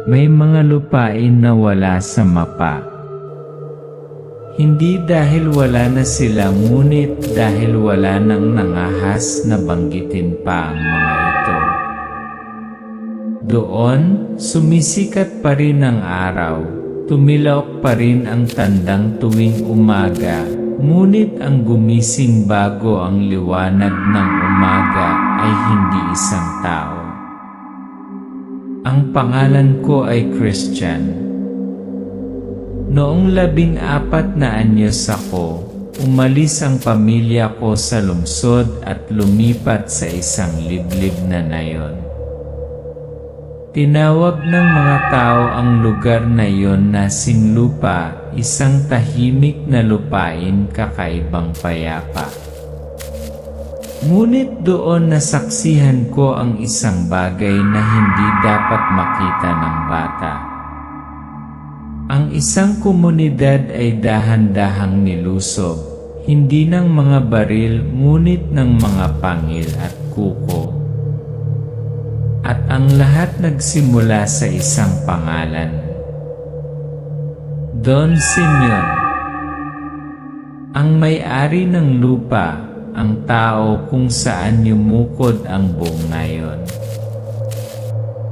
May mga lupain na wala sa mapa. Hindi dahil wala na sila, ngunit dahil wala nang nangahas na banggitin pa ang mga ito. Doon, sumisikat pa rin ang araw, tumilaok pa rin ang tandang tuwing umaga, ngunit ang gumising bago ang liwanag ng umaga ay hindi isang tao. Ang pangalan ko ay Christian. Noong 14 na anyos ako, umalis ang pamilya ko sa lungsod at lumipat sa isang liblib na nayon. Tinawag ng mga tao ang lugar na iyon na Sinlupa, isang tahimik na lupain kakaibang payapa. Ngunit doon nasaksihan ko ang isang bagay na hindi dapat makita ng bata. Ang isang komunidad ay dahan-dahang nilusob, hindi ng mga baril ngunit ng mga pangil at kuko. At ang lahat nagsimula sa isang pangalan. Don Simeon. Ang may-ari ng lupa, ang tao kung saan yumukod ang buong nayon.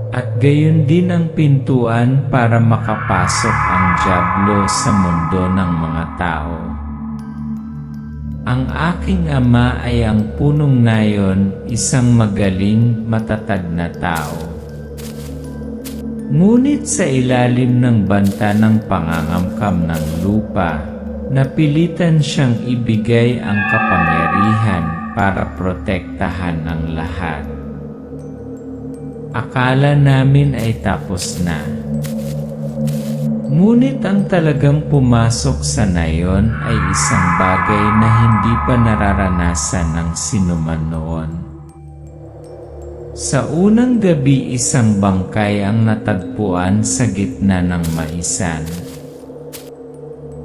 At gayon din ang pintuan para makapasok ang dyablo sa mundo ng mga tao. Ang aking ama ay ang punong nayon, isang magaling, matatag na tao. Ngunit sa ilalim ng banta ng pangangamkam ng lupa, napilitan siyang ibigay ang kapangyarihan para protektahan ang lahat. Akala namin ay tapos na. Ngunit ang talagang pumasok sa nayon ay isang bagay na hindi pa nararanasan ng sinuman noon. Sa unang gabi, isang bangkay ang natagpuan sa gitna ng maisan.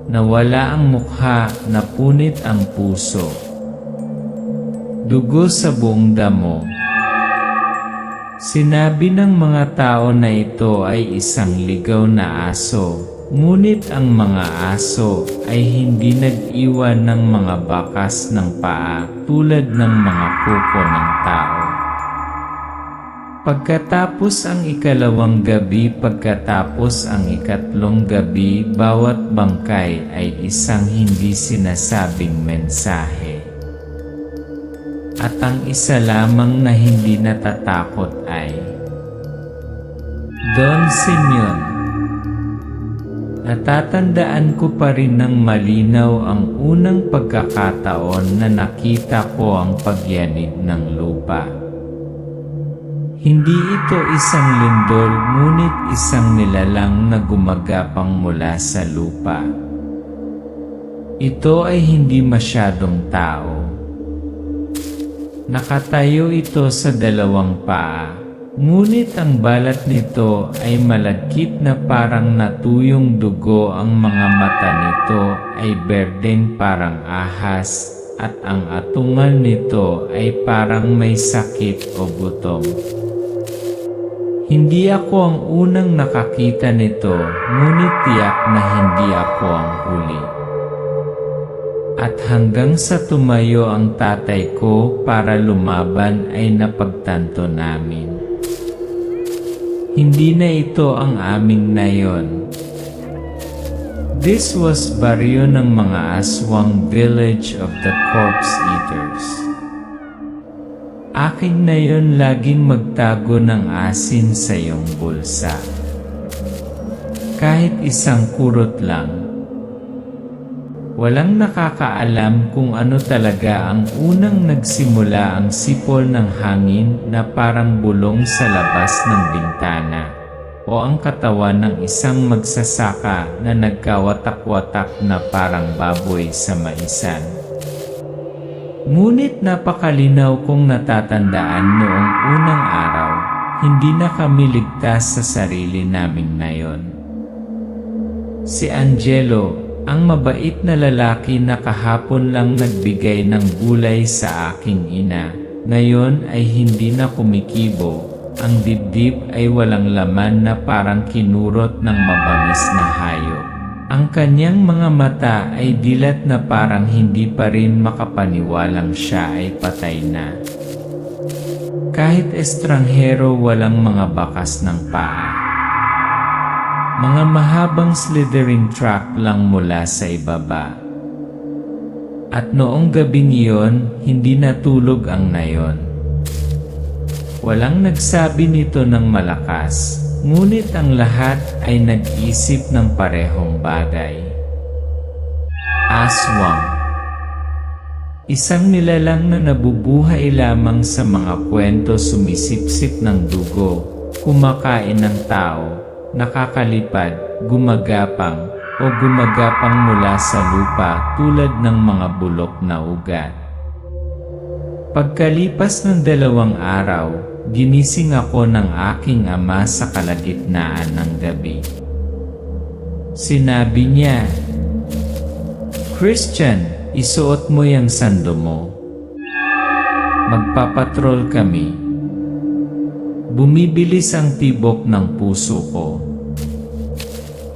Nawala ang mukha, napunit ang puso. Dugo sa buong damo. Sinabi ng mga tao na ito ay isang ligaw na aso, ngunit ang mga aso ay hindi nag-iwan ng mga bakas ng paa tulad ng mga kuko ng tao. Pagkatapos ang ikalawang gabi, pagkatapos ang ikatlong gabi, bawat bangkay ay isang hindi sinasabing mensahe. At ang isa lamang na hindi natatakot ay Don Simeon. Natatandaan ko pa rin ng malinaw ang unang pagkakataon na nakita ko ang pagyanid ng lupa. Hindi ito isang lindol, ngunit isang nilalang na gumagapang mula sa lupa. Ito ay hindi masyadong tao. Nakatayo ito sa dalawang paa, ngunit ang balat nito ay malagkit na parang natuyong dugo. Ang mga mata nito ay berdeng parang ahas, at ang atungal nito ay parang may sakit o gutom. Hindi ako ang unang nakakita nito, ngunit tiyak na hindi ako ang huli. At hanggang sa tumayo ang tatay ko para lumaban ay napagtanto namin. Hindi na ito ang aming nayon. This was baryo ng mga aswang, village of the corpse eaters. Aking nayon laging magtago ng asin sa iyong bulsa. Kahit isang kurot lang. Walang nakakaalam kung ano talaga ang unang nagsimula, ang sipol ng hangin na parang bulong sa labas ng bintana, o ang katawan ng isang magsasaka na nagkawatak-watak na parang baboy sa maisan. Ngunit napakalinaw kong natatandaan noong unang araw, hindi na kami ligtas sa sarili naming nayon. Si Angelo, ang mabait na lalaki na kahapon lang nagbigay ng gulay sa aking ina, ngayon ay hindi na kumikibo, ang dibdib ay walang laman na parang kinurot ng mabangis na hayop. Ang kanyang mga mata ay dilat na parang hindi pa rin makapaniwalang siya ay patay na. Kahit estranghero, walang mga bakas ng paa. Mga mahabang slithering track lang mula sa ibaba. At noong gabing iyon, hindi natulog ang nayon. Walang nagsabi nito ng malakas. Ngunit ang lahat ay nag-isip ng parehong bagay. Aswang. Isang nilalang na nabubuhay lamang sa mga kwento, sumisipsip ng dugo, kumakain ng tao, nakakalipad, gumagapang, o gumagapang mula sa lupa tulad ng mga bulok na ugat. Pagkalipas ng 2 araw, ginising ako ng aking ama sa kalagitnaan ng gabi. Sinabi niya, "Christian, isuot mo yung sando mo. Magpapatrol kami." Bumibilis ang tibok ng puso ko.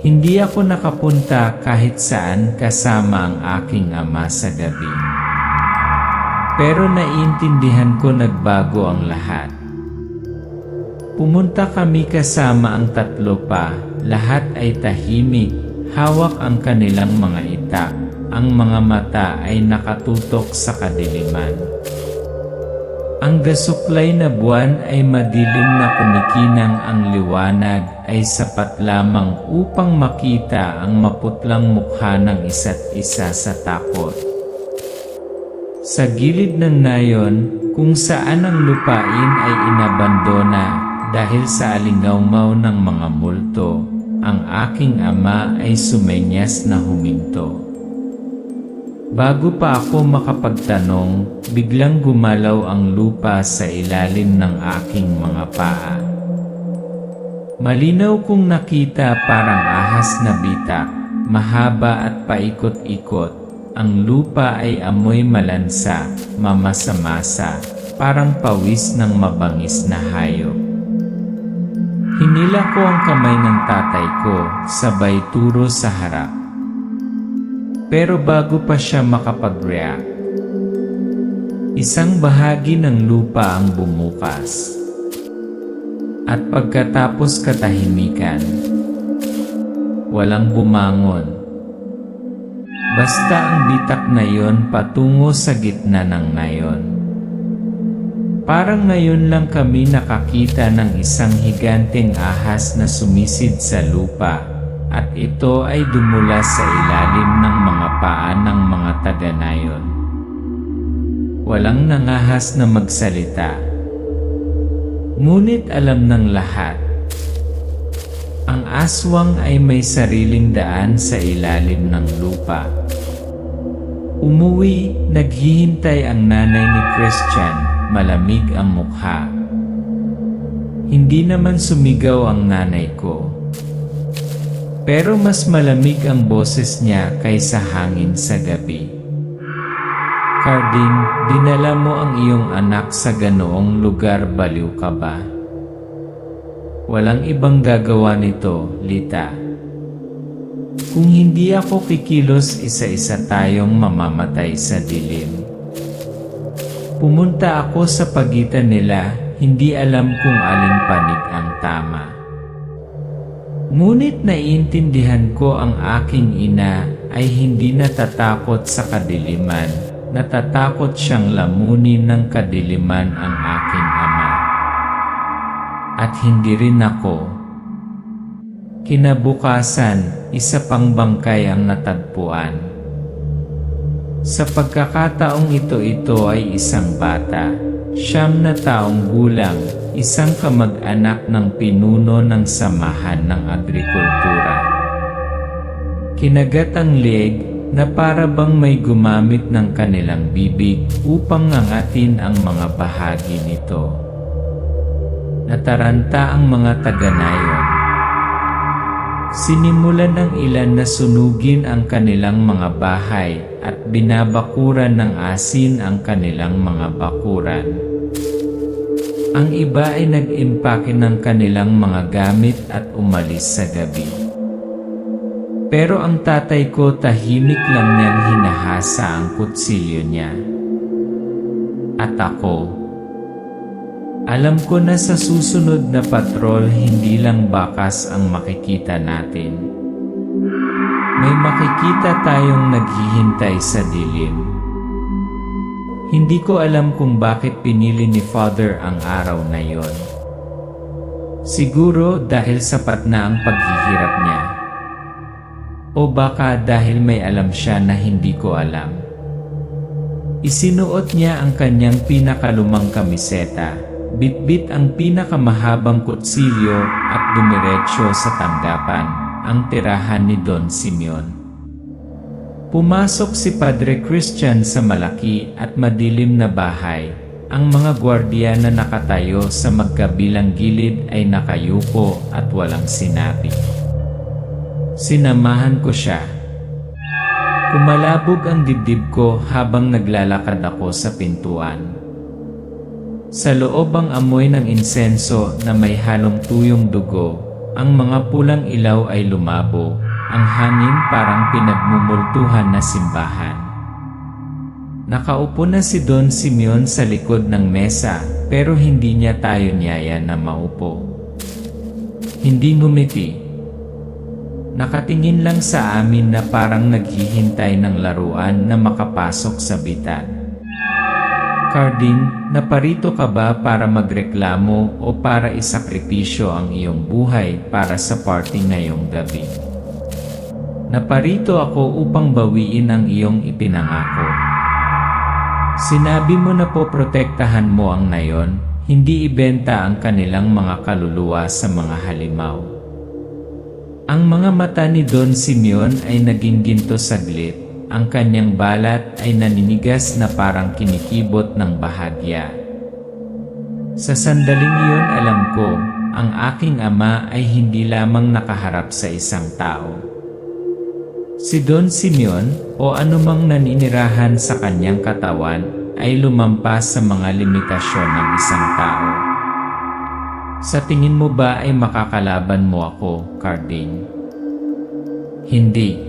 Hindi ako nakapunta kahit saan kasama ang aking ama sa gabi. Pero naiintindihan ko nagbago ang lahat. Pumunta kami kasama ang 3 pa, lahat ay tahimik, hawak ang kanilang mga itak, ang mga mata ay nakatutok sa kadiliman. Ang gasuklay na buwan ay madilim na kumikinang, ang liwanag ay sapat lamang upang makita ang maputlang mukha ng isa't isa sa takot. Sa gilid ng nayon, kung saan ang lupain ay inabandona, dahil sa alingawmaw ng mga multo, ang aking ama ay sumenyas na huminto. Bago pa ako makapagtanong, biglang gumalaw ang lupa sa ilalim ng aking mga paa. Malinaw kong nakita parang ahas na bitak, mahaba at paikot-ikot. Ang lupa ay amoy malansa, mamasa-masa, parang pawis ng mabangis na hayop. Hinila ko ang kamay ng tatay ko, sabay turo sa harap. Pero bago pa siya makapag-react, isang bahagi ng lupa ang bumukas. At pagkatapos katahimikan, walang bumangon. Basta ang bitak na yon patungo sa gitna ng nayon. Parang ngayon lang kami nakakita ng isang higanteng ahas na sumisid sa lupa, at ito ay dumula sa ilalim ng mga paa ng mga taga-nayon. Walang nangahas na magsalita. Ngunit alam ng lahat, ang aswang ay may sariling daan sa ilalim ng lupa. Umuwi, naghihintay ang nanay ni Christian, malamig ang mukha. Hindi naman sumigaw ang nanay ko. Pero mas malamig ang boses niya kaysa hangin sa gabi. Carding, dinala mo ang iyong anak sa ganoong lugar, baliw ka ba? Walang ibang gagawa nito, Lita. Kung hindi ako kikilos, isa-isa tayong mamamatay sa dilim. Pumunta ako sa pagitan nila, hindi alam kung aling panig ang tama. Ngunit naiintindihan ko ang aking ina ay hindi natatakot sa kadiliman, natatakot siyang lamunin ng kadiliman ang aking ama. At hindi rin ako. Kinabukasan, isa pang bangkay ang natagpuan. Sa pagkakataong ito ay isang bata, 9 na taong gulang, isang kamag-anak ng pinuno ng samahan ng agrikultura. Kinagat ang leeg na para bang may gumamit ng kanilang bibig upang ngangatin ang mga bahagi nito. Nataranta ang mga taga-nayon. Sinimulan ng ilan na sunugin ang kanilang mga bahay at binabakuran ng asin ang kanilang mga bakuran. Ang iba ay nag-impake ng kanilang mga gamit at umalis sa gabi. Pero ang tatay ko tahimik lang niyang hinahasa ang kutsilyo niya. At ako, alam ko na sa susunod na patrol hindi lang bakas ang makikita natin. May makikita tayong naghihintay sa dilim. Hindi ko alam kung bakit pinili ni Father ang araw na yon. Siguro dahil sapat na ang paghihirap niya. O baka dahil may alam siya na hindi ko alam. Isinuot niya ang kanyang pinakalumang kamiseta, bitbit ang pinakamahabang kutsilyo at dumiretso sa tanggapan, ang tirahan ni Don Simeon. Pumasok si Padre Christian sa malaki at madilim na bahay. Ang mga gwardiya na nakatayo sa magkabilang gilid ay nakayuko at walang sinabi. Sinamahan ko siya. Kumalabog ang dibdib ko habang naglalakad ako sa pintuan. Sa loob ang amoy ng insenso na may halong tuyong dugo, ang mga pulang ilaw ay lumabo. Ang hangin parang pinagmumultuhan na simbahan. Nakaupo na si Don Simeon sa likod ng mesa, pero hindi niya tayo niyaya na maupo. Hindi ngumiti. Nakatingin lang sa amin na parang naghihintay ng laruan na makapasok sa bitan. Carding, naparito ka ba para magreklamo o para isakripisyo ang iyong buhay para sa party ngayong gabi? Naparito ako upang bawiin ang iyong ipinangako. Sinabi mo na poprotektahan mo ang nayon, hindi ibenta ang kanilang mga kaluluwa sa mga halimaw. Ang mga mata ni Don Simeon ay naging ginto saglit, ang kanyang balat ay naninigas na parang kinikibot ng bahagya. Sa sandaling iyon alam ko, ang aking ama ay hindi lamang nakaharap sa isang tao. Si Don Simeon, o anumang naninirahan sa kanyang katawan, ay lumampas sa mga limitasyon ng isang tao. Sa tingin mo ba ay makakalaban mo ako, Carding? Hindi.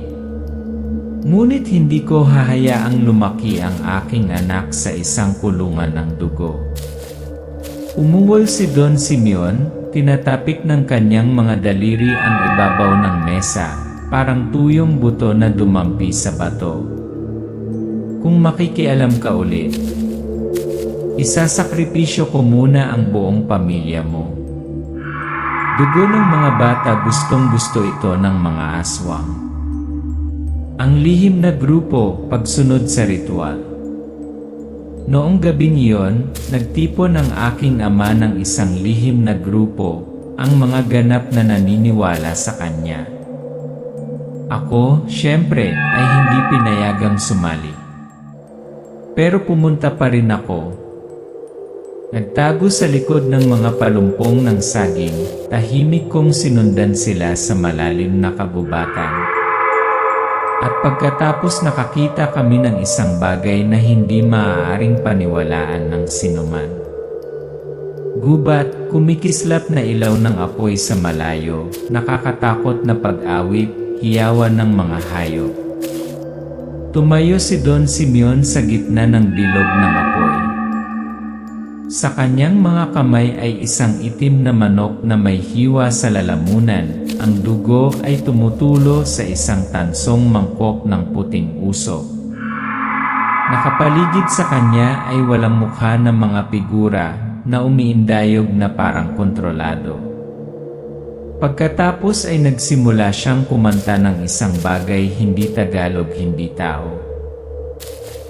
Ngunit hindi ko hahayaang lumaki ang aking anak sa isang kulungan ng dugo. Umungol si Don Simeon, tinatapik ng kanyang mga daliri ang ibabaw ng mesa, parang tuyong buto na dumampi sa bato. Kung makikialam ka ulit, isasakripisyo ko muna ang buong pamilya mo. Dugo ng mga bata, gustong gusto ito ng mga aswang. Ang lihim na grupo, pagsunod sa ritual. Noong gabing iyon, nagtipon ang aking ama ng isang lihim na grupo, ang mga ganap na naniniwala sa kanya. Ako, siyempre, ay hindi pinayagang sumali. Pero pumunta pa rin ako. Nagtago sa likod ng mga palumpong ng saging, tahimik kong sinundan sila sa malalim na kabubatan. At pagkatapos nakakita kami ng isang bagay na hindi maaaring paniwalaan ng sinuman. Gubat, kumikislap na ilaw ng apoy sa malayo, nakakatakot na pag-awit, hiyawan ng mga hayop. Tumayo si Don Simeon sa gitna ng bilog ng apoy. Sa kanyang mga kamay ay isang itim na manok na may hiwa sa lalamunan. Ang dugo ay tumutulo sa isang tansong mangkok ng puting usok. Nakapaligid sa kanya ay walang mukha ng mga figura na umiindayog na parang kontrolado. Pagkatapos ay nagsimula siyang kumanta ng isang bagay hindi Tagalog, hindi tao.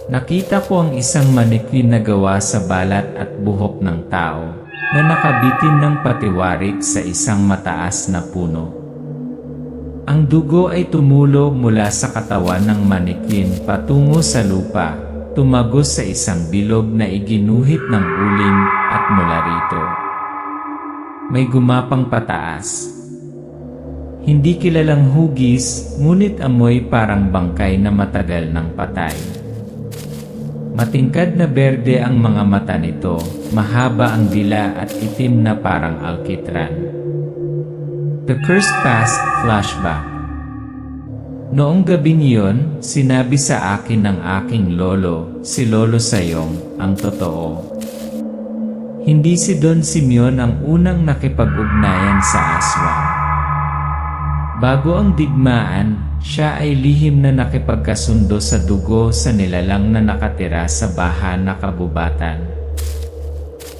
Nakita ko ang isang manikwin na gawa sa balat at buhok ng tao na nakabitin ng patiwarik sa isang mataas na puno. Ang dugo ay tumulo mula sa katawan ng manikwin patungo sa lupa, tumagos sa isang bilog na iginuhit ng uling at mula rito may gumapang pataas. Hindi kilalang hugis, ngunit amoy parang bangkay na matagal ng patay. Matingkad na berde ang mga mata nito, mahaba ang dila at itim na parang alkitran. The Cursed Past Flashback. Noong gabing iyon, sinabi sa akin ng aking lolo, si Lolo Sayong, ang totoo. Hindi si Don Simeon ang unang nakipag-ugnayan sa aswang. Bago ang digmaan, siya ay lihim na nakipagkasundo sa dugo sa nilalang na nakatira sa baha na kabubatan.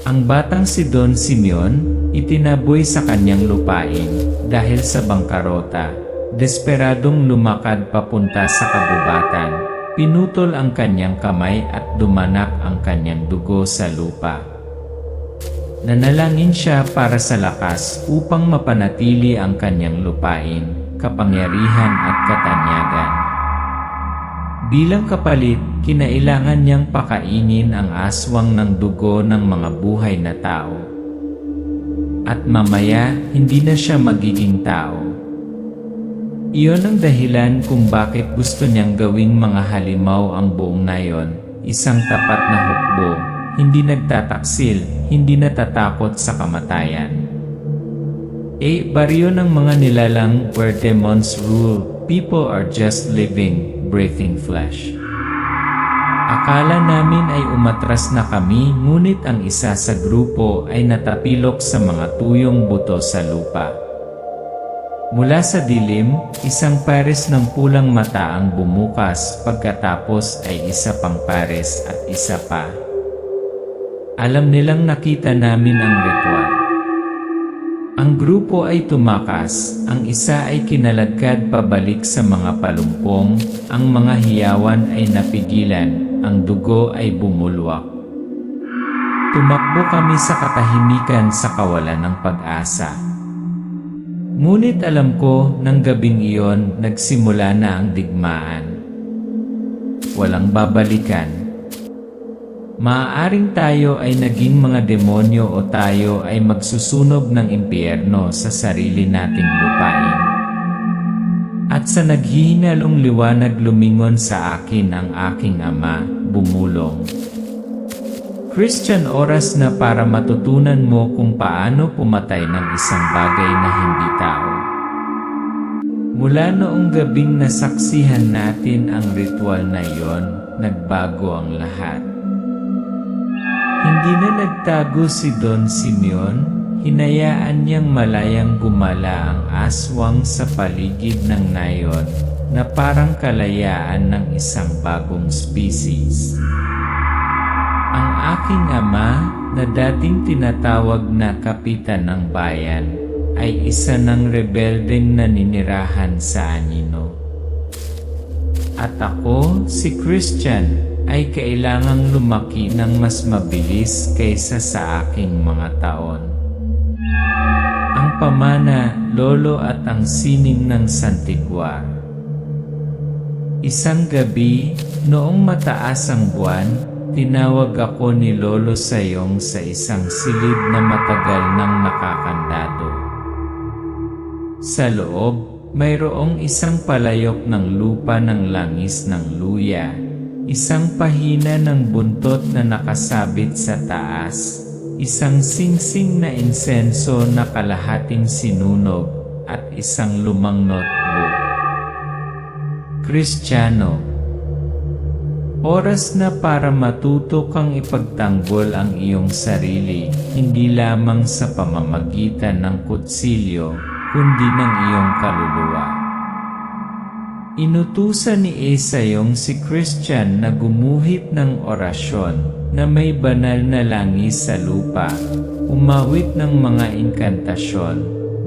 Ang batang si Don Simeon, itinaboy sa kanyang lupain dahil sa bangkarota. Desperadong lumakad papunta sa kabubatan, pinutol ang kanyang kamay at dumanak ang kanyang dugo sa lupa. Nanalangin siya para sa lakas upang mapanatili ang kanyang lupain, kapangyarihan at katanyagan. Bilang kapalit, kinailangan niyang pakainin ang aswang ng dugo ng mga buhay na tao. At mamaya, hindi na siya magiging tao. Iyon ang dahilan kung bakit gusto niyang gawing mga halimaw ang buong nayon, isang tapat na hukbo, hindi nagtataksil, hindi natatakot sa kamatayan. Baryo ng mga nilalang where demons rule, people are just living, breathing flesh. Akala namin ay umatras na kami, ngunit ang isa sa grupo ay natapilok sa mga tuyong buto sa lupa. Mula sa dilim, isang pares ng pulang mata ang bumukas, pagkatapos ay isa pang pares at isa pa. Alam nilang nakita namin ang ritual. Ang grupo ay tumakas, ang isa ay kinaladkad pabalik sa mga palumpong, ang mga hiyawan ay napigilan, ang dugo ay bumulwak. Tumakbo kami sa katahimikan sa kawalan ng pag-asa. Ngunit alam ko, ng gabing iyon, nagsimula na ang digmaan. Walang babalikan. Maaaring tayo ay naging mga demonyo o tayo ay magsusunog ng impyerno sa sarili nating lupain. At sa naghihinalong liwanag lumingon sa akin ang aking ama, bumulong. Christian, oras na para matutunan mo kung paano pumatay ng isang bagay na hindi tao. Mula noong gabing nasaksihan natin ang ritual na iyon, nagbago ang lahat. Hindi na nagtago si Don Simeon, hinayaan niyang malayang gumala ang aswang sa paligid ng nayon na parang kalayaan ng isang bagong species. Ang aking ama, na dating tinatawag na kapitan ng bayan, ay isa ng rebeldeng naninirahan sa anino. At ako, si Christian, ay kailangang lumaki ng mas mabilis kaysa sa aking mga taon. Ang pamana, lolo at ang sining ng Santigua. Isang gabi, noong mataas ang buwan, tinawag ako ni Lolo Sayong sa isang silid na matagal nang nakakandado. Sa loob, mayroong isang palayok ng lupa ng langis ng luya, isang pahina ng buntot na nakasabit sa taas, isang singsing na insenso na kalahating sinunog, at isang lumang notebook. Kristiyano. Oras na para matuto kang ipagtanggol ang iyong sarili, hindi lamang sa pamamagitan ng kutsilyo, kundi ng iyong kaluluwa. Inutusan ni Sayong si Christian na gumuhit ng orasyon na may banal na langis sa lupa, umawit ng mga inkantasyon,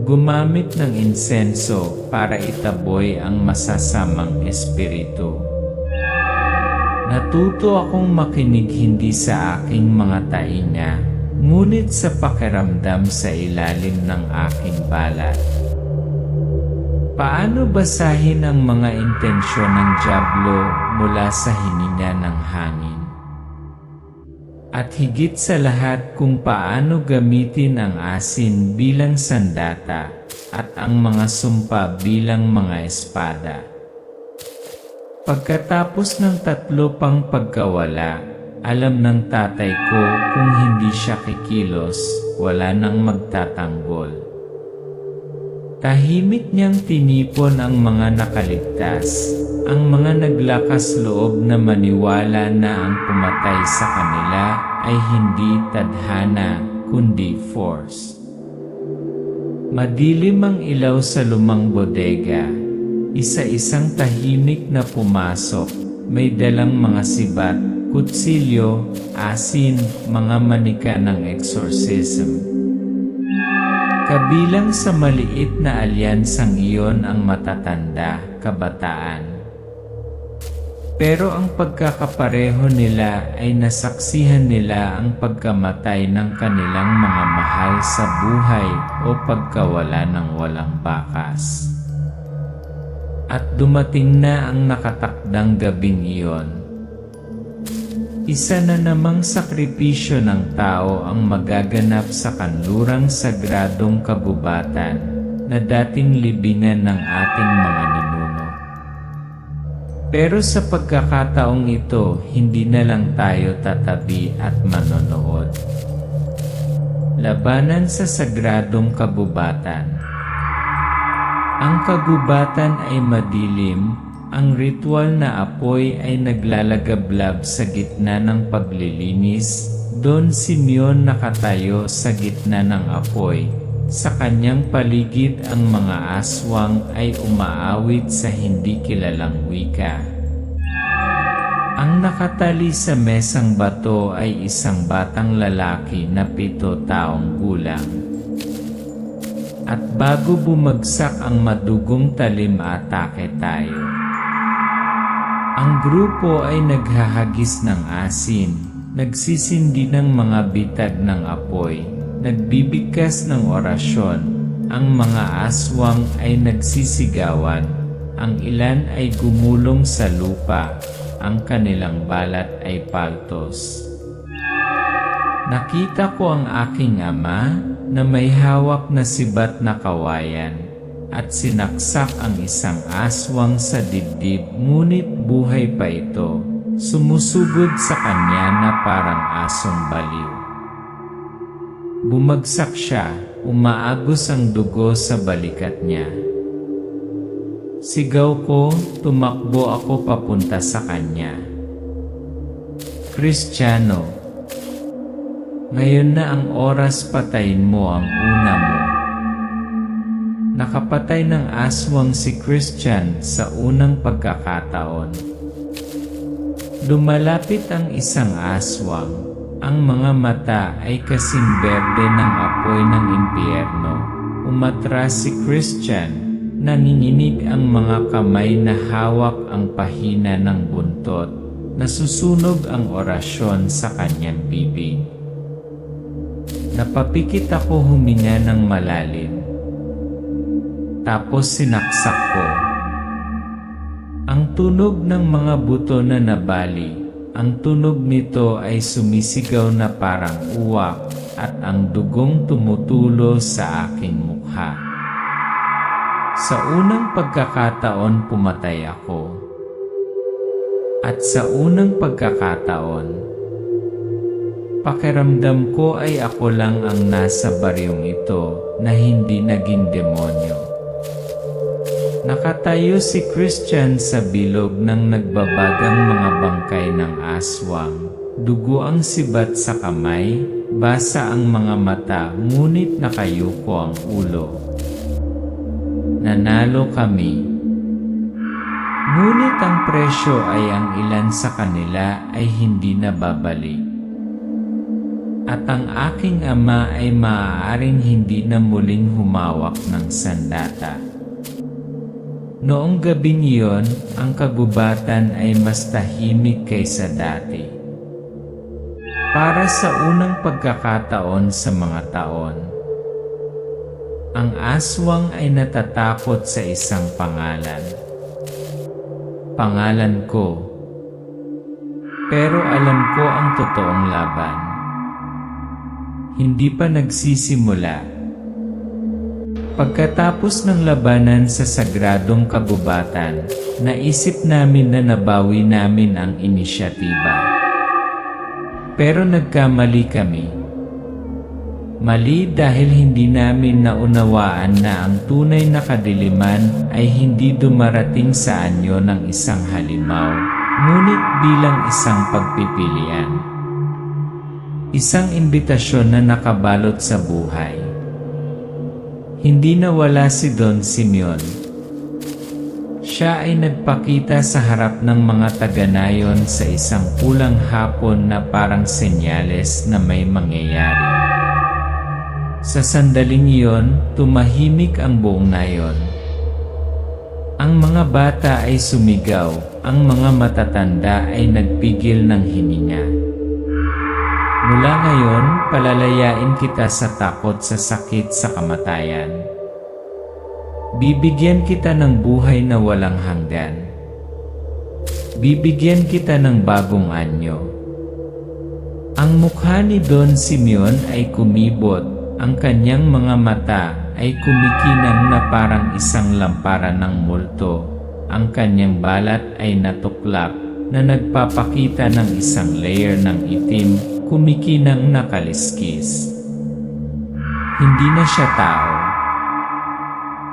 gumamit ng insenso para itaboy ang masasamang espiritu. Natuto akong makinig hindi sa aking mga tainga, ngunit sa pakiramdam sa ilalim ng aking balat. Paano basahin ang mga intensyon ng dyablo mula sa hininga ng hangin? At higit sa lahat kung paano gamitin ang asin bilang sandata at ang mga sumpa bilang mga espada. Pagkatapos ng 3 pang pagkawala, Alam ng tatay ko kung hindi siya kikilos, wala nang magtatanggol. Tahimik niyang tinipon ang mga nakaligtas, ang mga naglakas loob na maniwala na ang pumatay sa kanila ay hindi tadhana, kundi force. Madilim ang ilaw sa lumang bodega. Isa-isang tahimik na pumasok, may dalang mga sibat, kutsilyo, asin, mga manika ng exorcism. Kabilang sa maliit na alyansang iyon ang matatanda, kabataan. Pero ang pagkakapareho nila ay nasaksihan nila ang pagkamatay ng kanilang mga mahal sa buhay o pagkawala ng walang bakas. At dumating na ang nakatakdang gabing iyon. Isa na namang sakripisyo ng tao ang magaganap sa kanlurang sagradong kagubatan na dating libingan ng ating mga ninuno. Pero sa pagkakataong ito, hindi na lang tayo tatabi at manonood. Labanan sa sagradong kagubatan. Ang kagubatan ay madilim, ang ritual na apoy ay naglalagablab sa gitna ng paglilinis. Don Simeon nakatayo sa gitna ng apoy. Sa kanyang paligid ang mga aswang ay umaawit sa hindi kilalang wika. Ang nakatali sa mesang bato ay isang batang lalaki na 7 taong gulang. At bago bumagsak ang madugong talim, atake tayo. Ang grupo ay naghahagis ng asin, nagsisindi ng mga bitag ng apoy, nagbibigkas ng orasyon, ang mga aswang ay nagsisigawan, ang ilan ay gumulong sa lupa, ang kanilang balat ay paltos. Nakita ko ang aking ama na may hawak na sibat na kawayan at sinaksak ang isang aswang sa dibdib, ngunit buhay pa ito, sumusugod sa kanya na parang asong baliw. Bumagsak siya, umaagos ang dugo sa balikat niya. Sigaw ko, tumakbo ako papunta sa kanya. Kristiyano, ngayon na ang oras, patayin mo ang una mo. Nakapatay ng aswang si Christian sa unang pagkakataon. Lumalapit ang isang aswang. Ang mga mata ay kasing berde ng apoy ng impyerno. Umatras si Christian. Nanginginig ang mga kamay na hawak ang pahina ng buntot. Nasusunog ang orasyon sa kanyang bibig. Napapikit ako, huminga ng malalim. Tapos sinaksak ko. Ang tunog ng mga buto na nabali, ang tunog nito ay sumisigaw na parang uwak at ang dugong tumutulo sa aking mukha. Sa unang pagkakataon pumatay ako. At sa unang pagkakataon, pakiramdam ko ay ako lang ang nasa baryong ito na hindi naging demonyo. Nakatayo si Christian sa bilog ng nagbabagang mga bangkay ng aswang. Dugo ang sibat sa kamay, basa ang mga mata, ngunit nakayuko ang ulo. Nanalo kami. Ngunit ang presyo ay ang ilan sa kanila ay hindi na babalik. At ang aking ama ay maaaring hindi na muling humawak ng sandata. Noong gabing iyon, ang kagubatan ay mas tahimik kaysa dati. Para sa unang pagkakataon sa mga taon, ang aswang ay natatakot sa isang pangalan. Pangalan ko. Pero alam ko ang totoong laban. Hindi pa nagsisimula. Pagkatapos ng labanan sa sagradong kagubatan, naisip namin na nabawi namin ang inisyatiba. Pero nagkamali kami. Mali dahil hindi namin naunawaan na ang tunay na kadiliman ay hindi dumarating sa anyo ng isang halimaw, ngunit bilang isang pagpipilian. Isang imbitasyon na nakabalot sa buhay. Hindi nawala si Don Simeon. Siya ay nagpakita sa harap ng mga taga-nayon sa isang pulang hapon na parang senyales na may mangyayari. Sa sandaling iyon, tumahimik ang buong nayon. Ang mga bata ay sumigaw, ang mga matatanda ay nagpigil ng hininga. Mula ngayon, palalayain kita sa takot sa sakit sa kamatayan. Bibigyan kita ng buhay na walang hanggan. Bibigyan kita ng bagong anyo. Ang mukha ni Don Simeon ay kumibot. Ang kanyang mga mata ay kumikinang na parang isang lamparan ng multo. Ang kanyang balat ay natuklap na nagpapakita ng isang layer ng itim, kumikinang na kaliskis. Hindi na siya tao.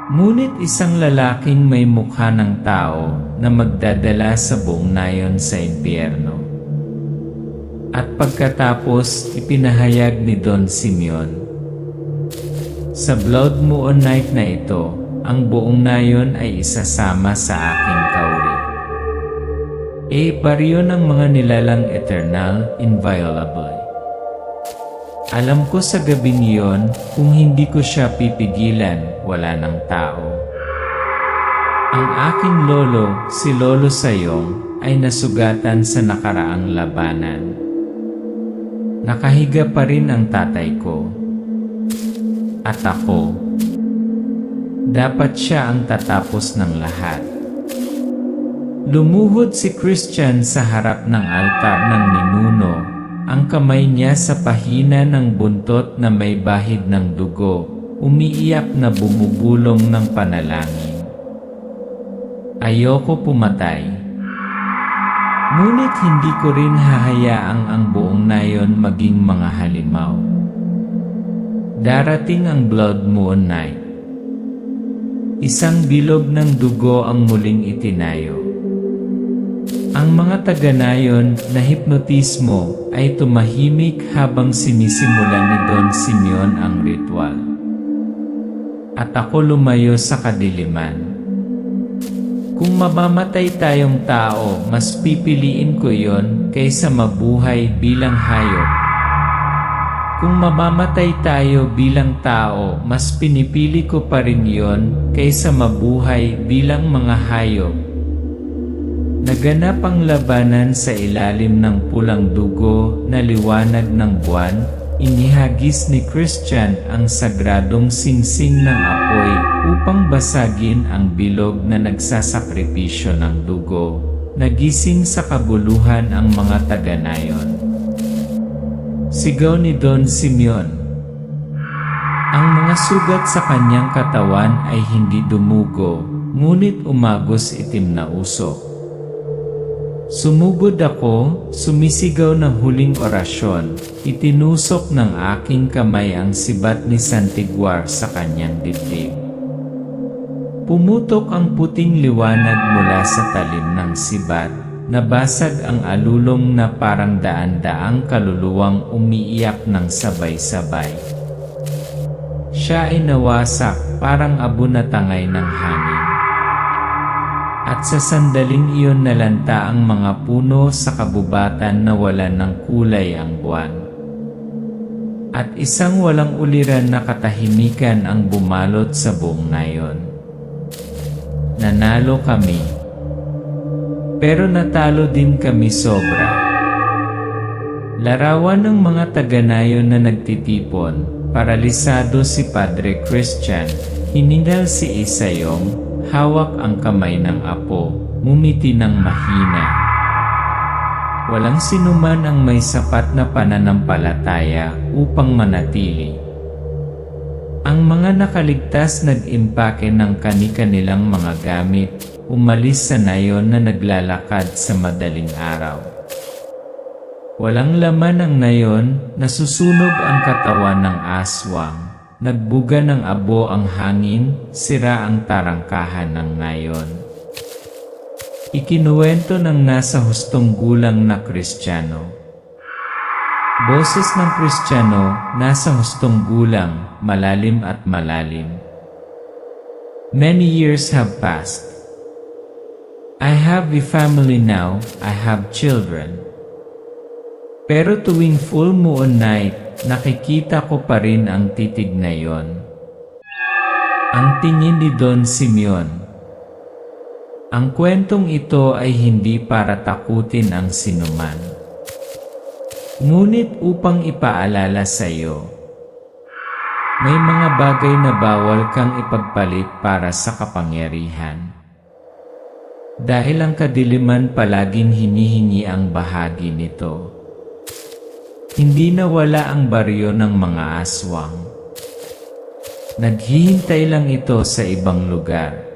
Ngunit isang lalaking may mukha ng tao na magdadala sa buong nayon sa impyerno. At pagkatapos, ipinahayag ni Don Simeon, sa Blood Moon Night na ito, ang buong nayon ay isasama sa aking kauri. Pariyo ng mga nilalang eternal, inviolable. Alam ko sa gabing iyon, kung hindi ko siya pipigilan, wala ng tao. Ang aking lolo, si Lolo Sayong, ay nasugatan sa nakaraang labanan. Nakahiga pa rin ang tatay ko. At ako, dapat siya ang tatapos ng lahat. Lumuhod si Christian sa harap ng altar ng ninuno, ang kamay niya sa pahina ng buntot na may bahid ng dugo, umiiyak na bumubulong ng panalangin. Ayoko pumatay. Ngunit hindi ko rin hahayaang ang buong nayon maging mga halimaw. Darating ang Blood Moon Night. Isang bilog ng dugo ang muling itinayo. Ang mga taga-nayon na hipnotismo ay tumahimik habang sinisimulan ni Don Simeon ang ritual. At ako lumayo sa kadiliman. Kung mamamatay tayong tao, mas pipiliin ko yon kaysa mabuhay bilang hayop. Kung mamamatay tayo bilang tao, mas pinipili ko pa rin yon kaysa mabuhay bilang mga hayop. Naganap ang labanan sa ilalim ng pulang dugo na liwanag ng buwan. Inihagis ni Christian ang sagradong singsing ng apoy upang basagin ang bilog na nagsasakripisyo ng dugo. Nagising sa kabuluhan ang mga taga-nayon. Sigaw ni Don Simeon. Ang mga sugat sa kanyang katawan ay hindi dumugo, ngunit umagos itim na usok. Sumugod ako, sumisigaw ng huling orasyon, itinusok ng aking kamay ang sibat ni Santiguar sa kanyang dibdib. Pumutok ang puting liwanag mula sa talim ng sibat. Nabasag ang alulong na parang daan-daang kaluluwang umiiyak ng sabay-sabay. Siya ay nawasak parang abo na tangay ng hangin. At sa sandaling iyon nalanta ang mga puno sa kabubatan na wala ng kulay ang buwan. At isang walang uliran na katahimikan ang bumalot sa buong nayon. Nanalo kami. Pero natalo din kami sobra. Larawan ng mga taga-nayon na nagtitipon, paralisado si Padre Christian, hiningal si Isayong, hawak ang kamay ng apo, ngumiti ng mahina. Walang sinuman ang may sapat na pananampalataya upang manatili. Ang mga nakaligtas nag-impake ng kani-kanilang mga gamit, umalis sa nayon na naglalakad sa madaling araw. Walang laman ang nayon, nasusunog ang katawan ng aswang, nagbuga ng abo ang hangin, sira ang tarangkahan ng nayon. Ikinuwento ng nasa hustong gulang na Kristiyano. Boses ng Kristiyano, nasa hustong gulang, malalim at malalim. Many years have passed. I have a family now, I have children. Pero tuwing full moon night, nakikita ko pa rin ang titig na yon. Ang tingin ni Don Simeon. Ang kwentong ito ay hindi para takutin ang sinuman. Ngunit upang ipaalala sa iyo, may mga bagay na bawal kang ipagpalit para sa kapangyarihan. Dahil ang kadiliman palaging hinihingi ang bahagi nito. Hindi nawala ang baryo ng mga aswang. Naghihintay lang ito sa ibang lugar.